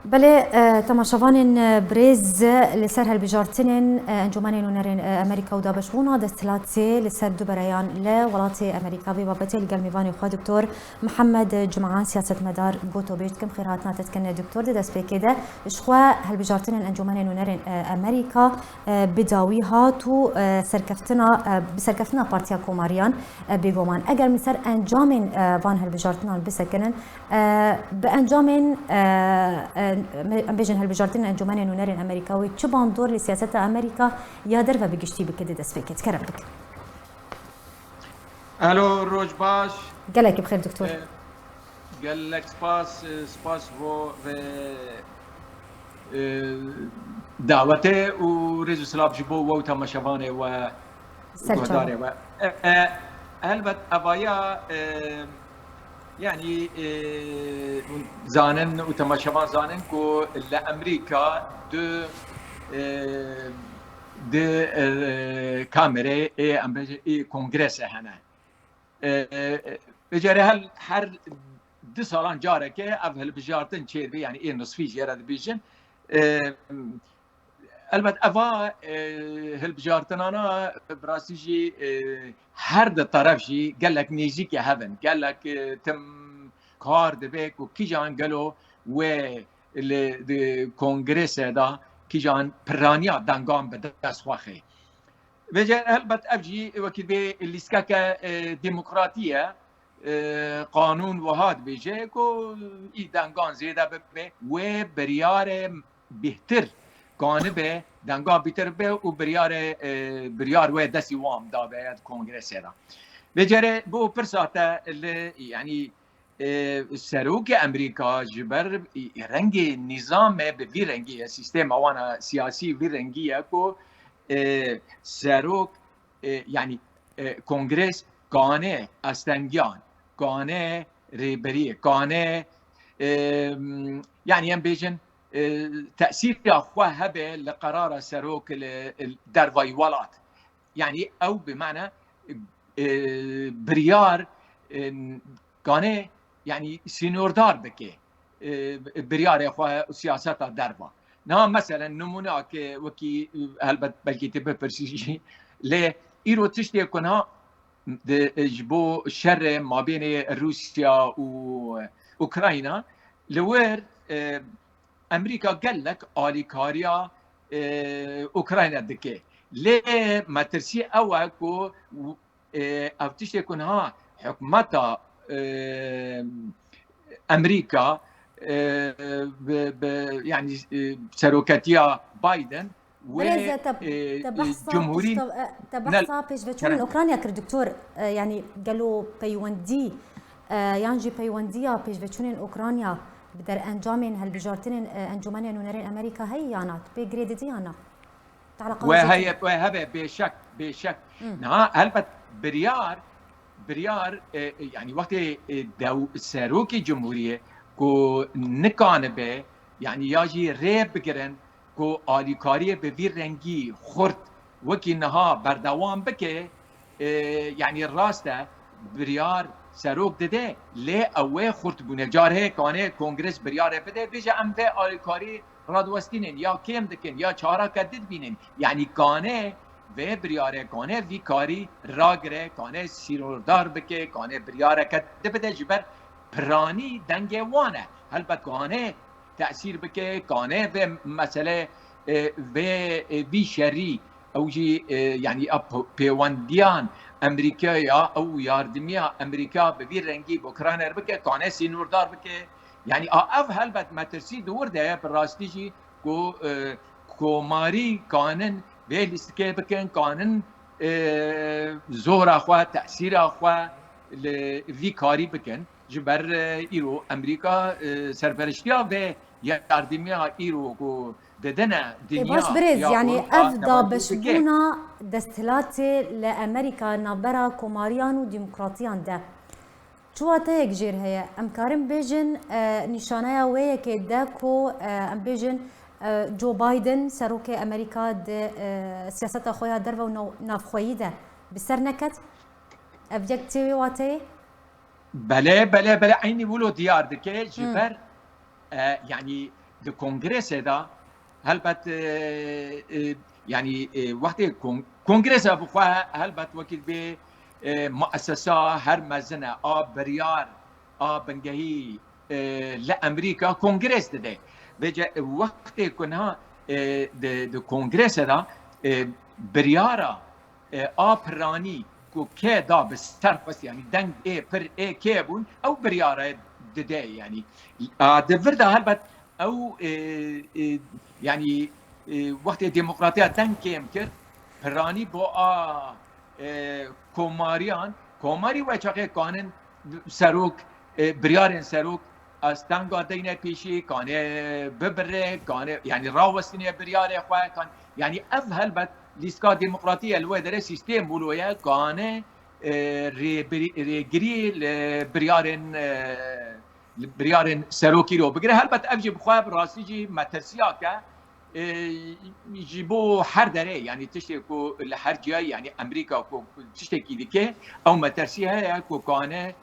بله تماشاوان برز لسر هالبجارتنين انجمن ونرين امريكا ودابشونا دستلاتي لسر دبريان لولاتي امريكا ببابتي القلميفاني خو دكتور محمد جمعان سياسة مدار قوتو بيجتكم خيراتنا تتكن دكتور دست بكده اشخوا هالبجارتنين انجمن ونرين امريكا بداويها تو سركفتنا بارتيا كوماريان بيغومان اگر مسر انجامن وان هالبجارتنان بسكنن بانجامن بيجن هالبجارتين انجمن نونرين امريكاوي چه باندور لسياسة امريكا يادر و بگشتي بكده دست بكت كرم بك. الو روج باش قالك بخير دكتور. قال لك سباس و دعوته وريزو سلاب جبو و تماشاوانه و سرچاوه و البته ابایا يعني زانن وتماشاوان زانن كو لامريكا دو كاميرا اي كونغرس هنا بجري هر دو سالان جاره که اول بجارتن چیربی يعني اي نصفي جاره بيجن البته اوا هالبجارتن انا براسيجي هر ده طرف جي قال لك نيجي كي هبن قال لك تم کار دبک و کی جان گلو و کنگرس دا کی جان پرانیا دنگام به دست خواهی وجه البته افجی وکی به لیسکا دموکراتیه قانون وهاد بیجه کو ای دنگان زیده به و بریار بهتر قانه به دنگان بهتر به و بریار و دستی وام دا به کنگرس دا وجه بو پرساته يعني سروک امریکا جبر رنگ نظام به وی رنگی سیستم وانا سیاسی وی رنگی کو سروک يعني کنگرس قانه استنگیان قانه ریبری قانه يعني هم بيجن تأثير أخوة هبه لقرار سروك در ويولات يعني أو بمعنى بريار قانه يعني سينوردار بكي بريار اخوة سياسة دربا نعم مثلا نمونه که وکی هلبت بلکی تبه پرسیجی لی ایرو تشتی کنها جبو شر ما بين روسيا واوكرانيا لور امريكا قال لك اليكاريا اوكرانيا دكي ليه ما ترسي اوكو او تشتي كونها حكومتها امريكا يعني سروكاتيا بايدن جمهوري تبحثا بيش بتشون اوكرانيا كدكتور يعني قالوا بيوندي يانجي بيونديا بيش بتشون اوكرانيا بدر انجامين هالبجارتين انجمانيا نونرين امريكا هي يانات بجريد ديانا وهي بشك نعم هلبت بريار يعني وقت دو سروكي جمهورية کو نکانه به يعني یاجی ریب بگیرن کو آلیکاری به وی رنگی خورد وکی نها بردوام بکه يعني راسته بریار سروک دده لی اوه خورد بونه جاره کانه کنگرس بریاره بده بیجه ام به آلیکاری رادوستینن یا کم دکن یا چارا کدید بینن يعني کانه و بریاره کانه وی کاری راگره کانه سیروردار بکه کانه بریاره کده بده جبر پرانی دنگ وانه هلبت کانه تأثیر بکه کانه و مسئله و بی شری او جی يعني پیوندیان امریکا یا او یاردمیا امریکا به بی رنگی بوکرانه بکه کانه سینوردار بکه يعني اف هلبت مترسی دور ده براستی جی کو کوماری کانن به لیستکه بکن کانن زور اخوا تأثیر اخوا لوی کاری بکن جبر ایرو امریکا سرپرشتیا و یاردمیا ایرو کو ددنا دنیا باش برز يعني افضا بشبونا دستلاتي لامريكا نابرا كوماريان وديمقراطيان ده شو هيك جير هي ام كارم بيجن نشانه ويك داكو ام بيجن جو بايدن سروك امريكا د سياسه خويا دربه ونافخويده بسر نكت ابجكتيفي واتي بله عيني بولو ديار دكي جبر يعني الكونغرس دا هلبت يعني وقت كونغرس بخوا هلبت وكيل به مؤسسة هر مزنة بريار بنجهي لأمريكا كونغرس ده بجا وقت كنا د كونغرس دا بريارا براني کو که دا بسر بس يعني دنگ پر که بون او بريارا ده يعني دفر ده هلبت او يعني وقت ديمقراطية دنگ كيم كر پراني بو كوماري وچاقه كانن سروك بريارن سروك استنگا دينه پیشي كانه ببره كانه يعني راوستنه برياره خواه كان يعني افهل بد لیسکا دموکراتی الوه داره سیستم بولویه کانه ریگری بریارن سروکی رو بگیره هلبت افجی بخواه راستی جی مترسیا که جيبو هر دره يعني تشتكو لهر جاي يعني امريكا كو تشتكي ديكه او مترسيها كو كان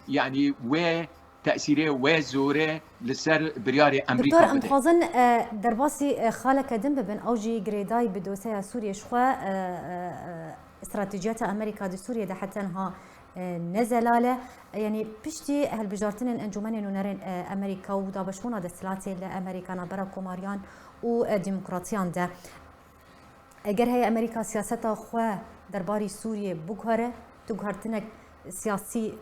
يعني و تأثيره وزوره لسر بريار امريكا. دكتور امخازن درباسي خالك دم ببن اوجي جريداي بدوسيا سوريا شخوا استراتيجيات امريكا دي سوريا ده حتى انها نزلاله يعني بشتي هالبجارتين انجمن نورين امريكا ودابشونا دستلاتي لامريكا نبرا كوماريان وديمقراطيان ده اگر هي امريكا سياستها خوا درباري سوريا بوغهره تغهرتنك سياسي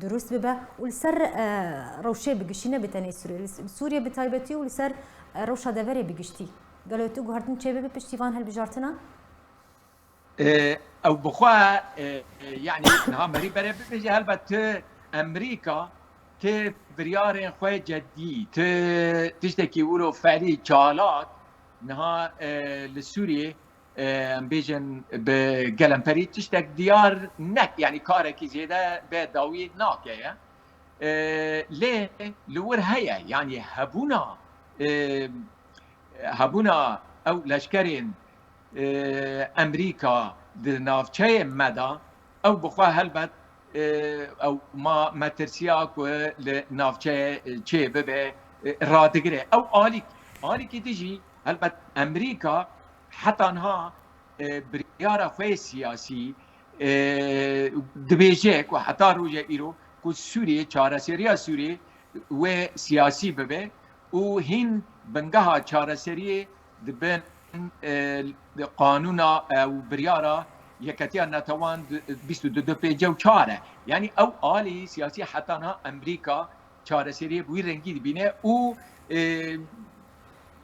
دروس ببا ولسر روشه بگشينه بتني سوريا بتايبتي ولسر روشه دوري بگشتي قالوا تغهرتن چه ببا پشتيوان هالبجارتنا او بخوا يعني نها مري بره بيجي هلبت امريكا ت بريارين خوي جدي تشتكي يقولوا فعلي چالات نها لسوريا بيجن بقلمبري تشتك ديار نك يعني كاركي زياده بداوي ناك يا ليه لور هيا يعني هبونا او لشكرين امريكا دنافچه مدا او بخوا هلبت او ما ترسياك لنافچه چه ببه رادگره او آلی که تجي هلبت امريكا حتى انها بريارة خوي سياسي دبيجيك وحتى روجه ايرو كو سوريا چارة سيريا سوريا و سياسي ببه وهين بنگها چارة سيريا دبن قانونا او بريارة يكتير نتوان 22 بيجه و 4 يعني او آلي سياسي حتى انها امريكا چارة سيريا بوي رنگي دبينه و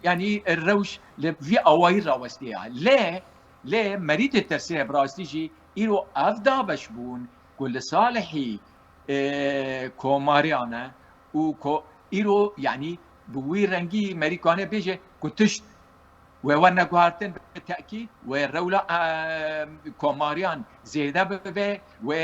يعني الروش في اوائل راوستيها ليه مريض الترسيه براستيجي ايرو افدا بشبون كل صالحي كوماريانا و ايرو يعني بوي رنگي مريكانه بيجي كتشت وورنا قهارتن بالتاكيد والرولا كوماريان زياده ببه و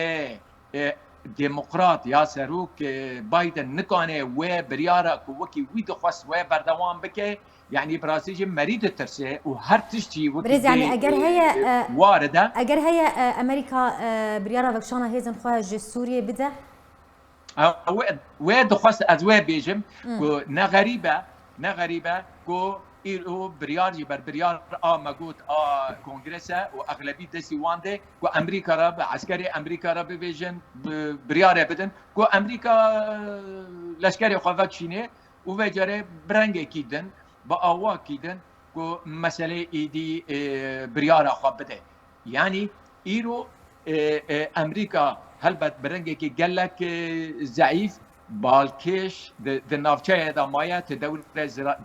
ديمقراط يا سروك بايدن نكانه و برياره كوكي وي دخص و بردوام بكي يعني براسيجي مريض الترسيه وهر تشتي بريز يعني اگر هي وارده اگر هي امريكا برياره وكشانا هيزن خواه جي سوريا بده و دخص از و بيجم كو نغريبه كو إيرو بريار جبر بريار مجود كونغرسا وأغلبية دسي وانده كو أمريكا رب عسكري أمريكا رب بيجن بريار بدن كو أمريكا لشكري خوات شينه وبجره برنگ كيدن بأوا كيدن كو مسألة إيدي بريار خوات بده يعني إيرو أمريكا هلبت برنگ كي قالك ضعيف بالکش د نافچه دا مایا تدور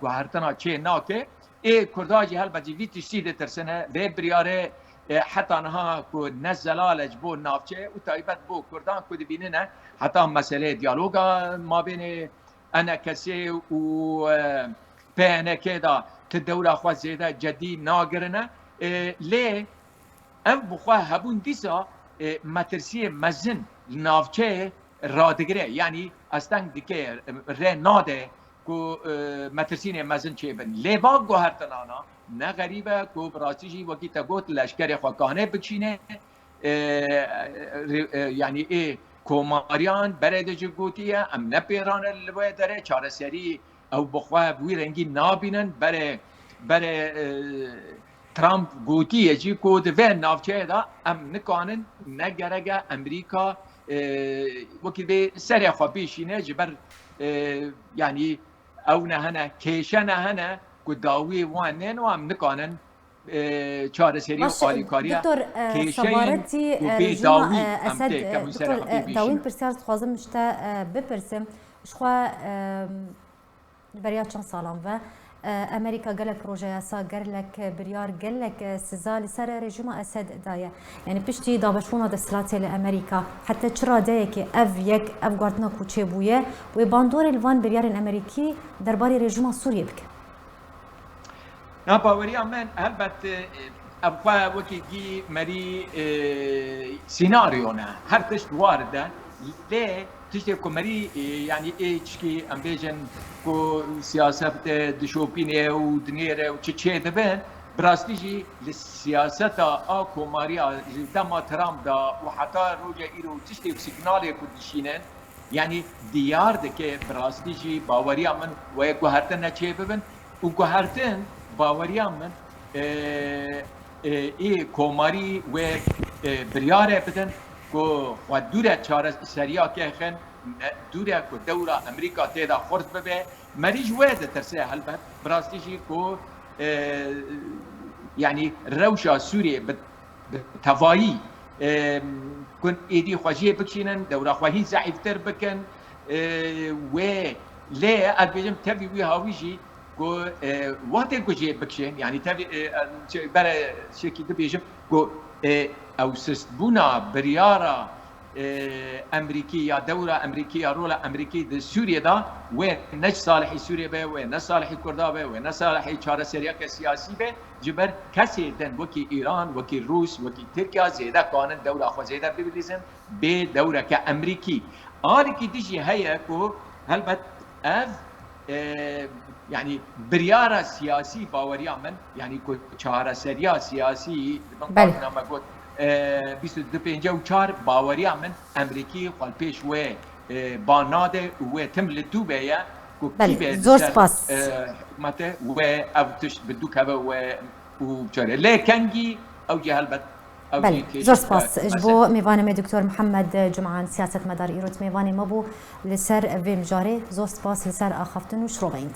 گوهرتنا چه ناکه ای کرداجی هل بجی ویتی شید ترسنه به بریاره حتی انها کو نزلالج بو نافچه و تایبت بو کردان کو دبینه حتی مسئله دیالوگا ما بین انا کسی و پینه که دا تدور خواست زیده جدی ناگرنه لی ام بخواه هبون دیسا مترسی مزن نافچه رادگره يعني استنگ دیگه ره ناده کو مترسین مزن چه بن لیبا گوهرتنانا نه غریبه کو براسیجی وکی تگوت لشکر خوکانه بچینه يعني ايه كوماريان برد جوتيه ام نبيران الوي دره چاره سری او بخوا بوی رنگی نابینن بره ترامپ گوتی یجی کو دوی نافچه دا ام نکانن نگرگه امریکا وکی به سر خوابیشینه جبر يعني او نهنا كيشا نهنا قداوي وانين وام نكانن چارەسەری و ئالیکاریە دکتۆر سەبارەتی رژیما ئەسەد دکتۆر داوین پرسیار دixwazim ji te bipirsim ji xwe beriya çend salan ve Amerîka gelek projeya sa gelek biryar gelek siza li ser rejima Esed daye yani piştî dabeşbûna desthilatê li Amerîka heta çi radeyekê ev gwatina ku çêbûye wê bandorê li van biryarên Amerîkî derbarê rejima Sûriyê bike. باوەریان من هەلبەت ئەبخوا وەکێکی مەری سیناریۆنە هەر تشت واردە لێ تشتێک کۆمەری یعنی ئێچکی ئەم بێژن کۆ سیاسەت دشۆپینێ و دنێرە و چێ دەبن براستیژی لە سیاسەتا ئا کۆماریە دەما ترامدا و حتا ڕۆژە ئیرۆ تشتێک سیگنالێک و دشینن یعنی دیار دەکێ براستیژی باوەریان من وەیە گوهرتن نەچێ ببن و گوهرتن باوریان من کۆماری و بریارێ بدن کو و دوورە چارەسەرییا کێخن دوورە کو دەورە ئەمریکا تێدا خورد ببێ مەریژ وێ دەترسێ هەلبەت براستیژی کو یعنی ڕەوشا سوورێ تەڤایی کون ئێدی خۆژیە بکشینن دەورەخواهی زەعیفتر بکەن وێ لێ ئەبێژم تەوی وی هاویژی وقتی کجی بکشن یعنی تابی برای شکی دبیجم کو او سستبونا بریارا امریکی یا دوره امریکی یا رول امریکی در سوریه دا و نج صالحی سوریه به و نه صالحی کردا به و نه صالحی چاره سریع سیاسی به جبر کسی دن وکی ایران وکی روس وکی ترکیه زیاده کانن دوره خو زیاده ببلیزن به دوره که امریکی آری کی دیجی هیا کو هلبت اف يعني بريارة سياسي باوريا من يعني كشارة سريا سياسي بله ما قلت بيسو دبينجا وشار باوريا من أمريكي قلبيش و باناده و تمل دوبيا بله زور سپاس ماته و أبتش بدوك هذا و بشارة لكنجي أو جهالبت بله زور سپاس جبو میوانم دکتور محمد جمعان سیاست مدار ایروت میوانم مبو لسر ویم جاره زور سپاس لسر آخفتن و شروعین